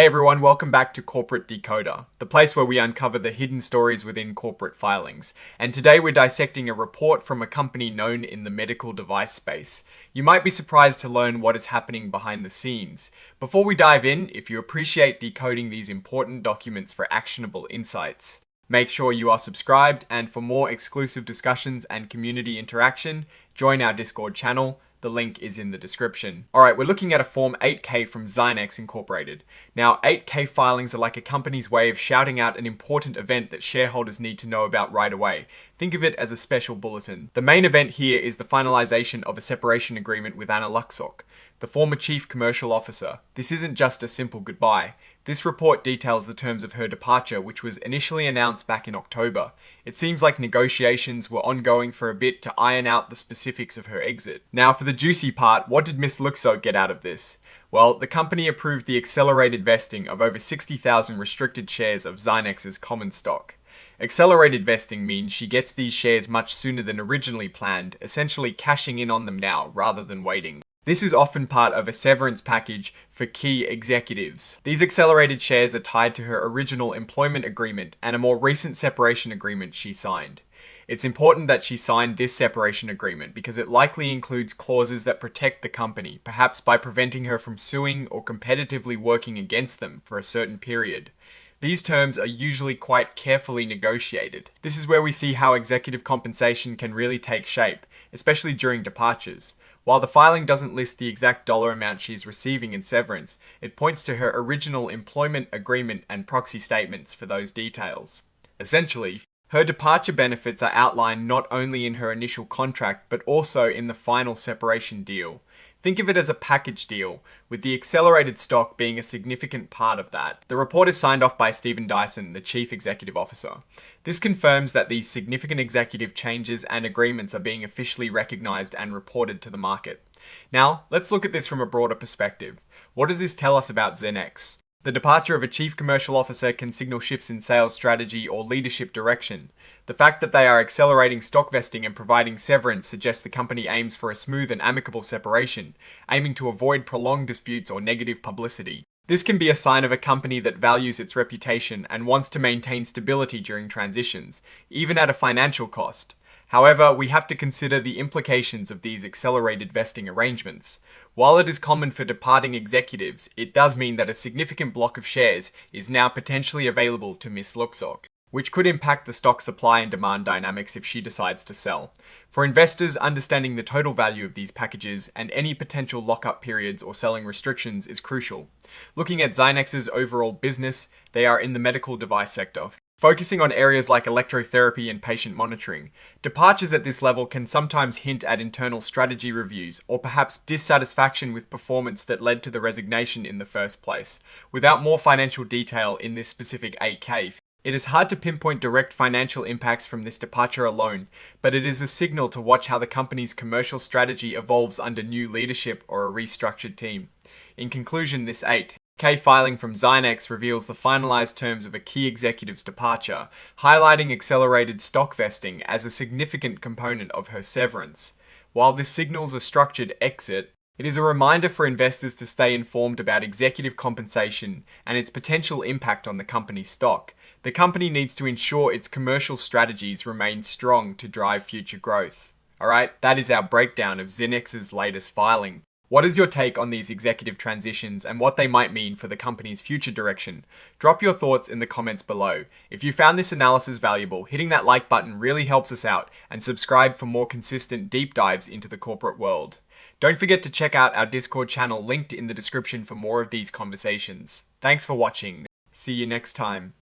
Hey everyone, welcome back to Corporate Decoder, the place where we uncover the hidden stories within corporate filings. And today we're dissecting a report from a company known in the medical device space. You might be surprised to learn what is happening behind the scenes. Before we dive in, if you appreciate decoding these important documents for actionable insights, make sure you are subscribed, and for more exclusive discussions and community interaction, join our Discord channel. The link is in the description. Alright, we're looking at a Form 8K from ZYNEX Inc. Now, 8K filings are like a company's way of shouting out an important event that shareholders need to know about right away. Think of it as a special bulletin. The main event here is the finalization of a separation agreement with Anna Luxock, the former Chief Commercial Officer. This isn't just a simple goodbye. This report details the terms of her departure, which was initially announced back in October. It seems like negotiations were ongoing for a bit to iron out the specifics of her exit. Now for the juicy part, what did Miss Luxock get out of this? Well, the company approved the accelerated vesting of over 60,000 restricted shares of ZYNEX's common stock. Accelerated vesting means she gets these shares much sooner than originally planned, essentially cashing in on them now rather than waiting. This is often part of a severance package for key executives. These accelerated shares are tied to her original employment agreement and a more recent separation agreement she signed. It's important that she signed this separation agreement because it likely includes clauses that protect the company, perhaps by preventing her from suing or competitively working against them for a certain period. These terms are usually quite carefully negotiated. This is where we see how executive compensation can really take shape, especially during departures. While the filing doesn't list the exact dollar amount she's receiving in severance, it points to her original employment agreement and proxy statements for those details. Essentially, her departure benefits are outlined not only in her initial contract, but also in the final separation deal. Think of it as a package deal, with the accelerated stock being a significant part of that. The report is signed off by Stephen Dyson, the Chief Executive Officer. This confirms that these significant executive changes and agreements are being officially recognized and reported to the market. Now, let's look at this from a broader perspective. What does this tell us about ZYNEX? The departure of a Chief Commercial Officer can signal shifts in sales strategy or leadership direction. The fact that they are accelerating stock vesting and providing severance suggests the company aims for a smooth and amicable separation, aiming to avoid prolonged disputes or negative publicity. This can be a sign of a company that values its reputation and wants to maintain stability during transitions, even at a financial cost. However, we have to consider the implications of these accelerated vesting arrangements. While it is common for departing executives, it does mean that a significant block of shares is now potentially available to Miss Luxock, which could impact the stock supply and demand dynamics if she decides to sell. For investors, understanding the total value of these packages and any potential lockup periods or selling restrictions is crucial. Looking at ZYNEX's overall business, they are in the medical device sector, focusing on areas like electrotherapy and patient monitoring. Departures at this level can sometimes hint at internal strategy reviews or perhaps dissatisfaction with performance that led to the resignation in the first place. Without more financial detail in this specific 8K, it is hard to pinpoint direct financial impacts from this departure alone, but it is a signal to watch how the company's commercial strategy evolves under new leadership or a restructured team. In conclusion, this 8K filing from ZYNEX reveals the finalized terms of a key executive's departure, highlighting accelerated stock vesting as a significant component of her severance. While this signals a structured exit, it is a reminder for investors to stay informed about executive compensation and its potential impact on the company's stock. The company needs to ensure its commercial strategies remain strong to drive future growth. Alright, that is our breakdown of ZYNEX's latest filing. What is your take on these executive transitions and what they might mean for the company's future direction? Drop your thoughts in the comments below. If you found this analysis valuable, hitting that like button really helps us out, and subscribe for more consistent deep dives into the corporate world. Don't forget to check out our Discord channel linked in the description for more of these conversations. Thanks for watching. See you next time.